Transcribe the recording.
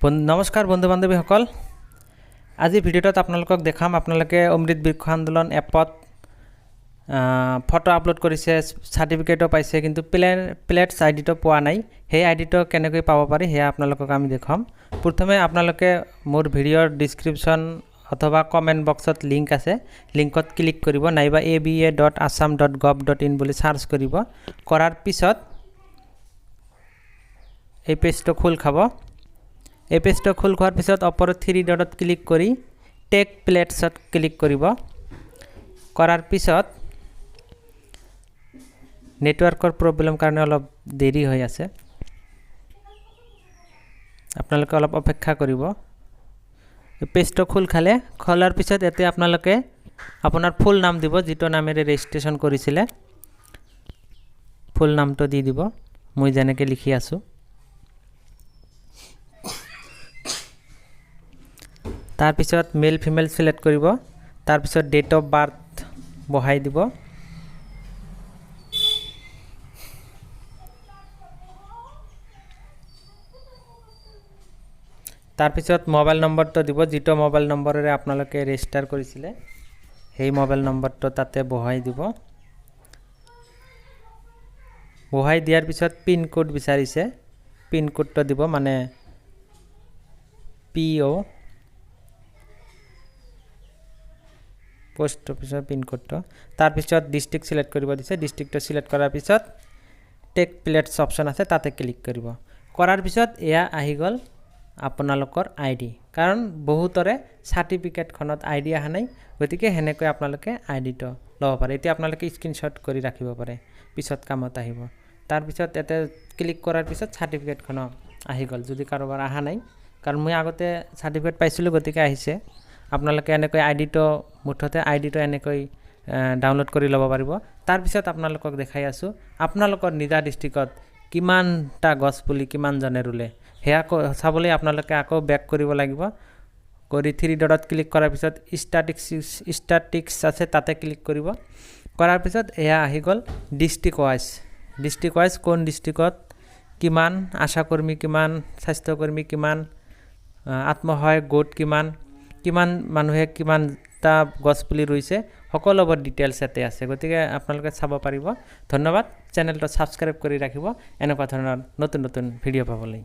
नमस्कार बंधु बान्धवीসকল আজি ভিডিওত আপোনালোকক দেখাম আপোনালোকে অমৃত বৃক্ষ আন্দোলন এপত ফটো আপলোড কৰিছে সাৰ্টিফিকেটও পাইছে কিন্তু প্লেটছ আইডিটো পোৱা নাই সেই আইডিটো কেনেকৈ পাব পাৰি হেয়া আপোনালোকক আমি দেখাম প্ৰথমে আপোনালোকে মোৰ ভিডিওৰ ডেসক্ৰিপচন অথবা কমেন্ট বক্সত লিংক আছে লিংকত ক্লিক কৰিব নাইবা aba.assam.gov.in বুলি সাৰ্চ কৰিব কৰাৰ পিছত এই পেজটো খোল খাব এই পেজটো খোল খোৱাৰ পিছত ওপৰত 3 ডটত ক্লিক কৰি টেক প্লেটছত ক্লিক কৰিব কৰাৰ পিছত নেটৱৰ্কৰ প্ৰবলেম কাৰণে অলপ দেৰি হৈ আছে আপোনালোকে অলপ অপেক্ষা কৰিব এই পেজটো খোল খালে খোলাৰ পিছত এতে আপোনালোকে আপোনাৰ ফুল নাম দিব যেটো নামেৰে ৰেজিষ্ট্ৰেচন কৰিছিলে ফুল নামটো দি দিব মই যেনেকৈ লিখি আছো तार पिছত मेल फिमेल सिलेक्ट करिब तार पिছত डेट ऑफ बार्थ बहाई দিব तार पिছত मोबाइल नम्बर तो দিব যেটো मोबाइल नम्बरৰে আপোনালোকে ৰেজিস্টাৰ কৰিছিলে সেই मोबाइल नम्बर তো তাতে বহাই দিব বহাই দিয়াৰ পিছত পিন কোড বিচাৰিছে পিন কোড তো দিব মানে PO post officer pin code तो तार पिছত डिस्ट्रिक्ट सिलेक्ट करिब दिसे डिस्ट्रिक्ट सिलेक्ट करार पिছত टेक प्लेट्स ऑप्शन আছে তাতে ক্লিক করিব কৰাৰ পিছত এয়া আহি গল আপোনালোকৰ আইডি কাৰণ বহুতৰে সাৰ্টিফিকেট খনত আইডি আহা নাই গতিকে হেনেকৈ আপোনালোকে আইডি তো লব পাৰে এতিয়া আপোনালোকে স্ক্ৰিনশট কৰি ৰাখিব পাৰে পিছত কামত আহিব তাৰ পিছত এতে ক্লিক কৰাৰ পিছত সাৰ্টিফিকেট খন আহি গল যদি কাৰোবাৰ আহা নাই কাৰণ মই আগতে সাৰ্টিফিকেট পাইছিলো গতিকে আহিছে আপোনালোকে এনেকৈ আইডিটো মুঠতে আইডিটো এনেকৈ ডাউনলোড কৰি লব পাৰিব তাৰ পিছত আপোনালোকক দেখাই আছো আপোনালোকৰ নিজা ডিস্ট্ৰিক্টত কিমানটা গছ পুলি কিমান জনে ৰুলে হেয়া চাবলৈ আপোনালোকে আকৌ ব্যাক কৰিব লাগিব কৰি 3 ডটত ক্লিক কৰাৰ পিছত স্ট্যাটিক্স আছে তাতে ক্লিক কৰিব কৰাৰ পিছত এয়া আহি গল ডিস্ট্ৰিক্ট ওয়াইজ কোন ডিস্ট্ৰিক্টত কিমান আশাকৰ্মী কিমান স্বাস্থ্যকৰ্মী কিমান আত্মসহায়ক গোট কিমান মানুহে কিমানটা গছপুলি ৰুইছে সকলোবৰ ডিটেইলছ এতে আছে গতিকে আপোনালোকে চাব পাৰিব ধন্যবাদ চেনেলটো সাবস্ক্ৰাইব কৰি ৰাখিব এনেকুৱা ধৰণৰ নতুন নতুন ভিডিও পাবলৈ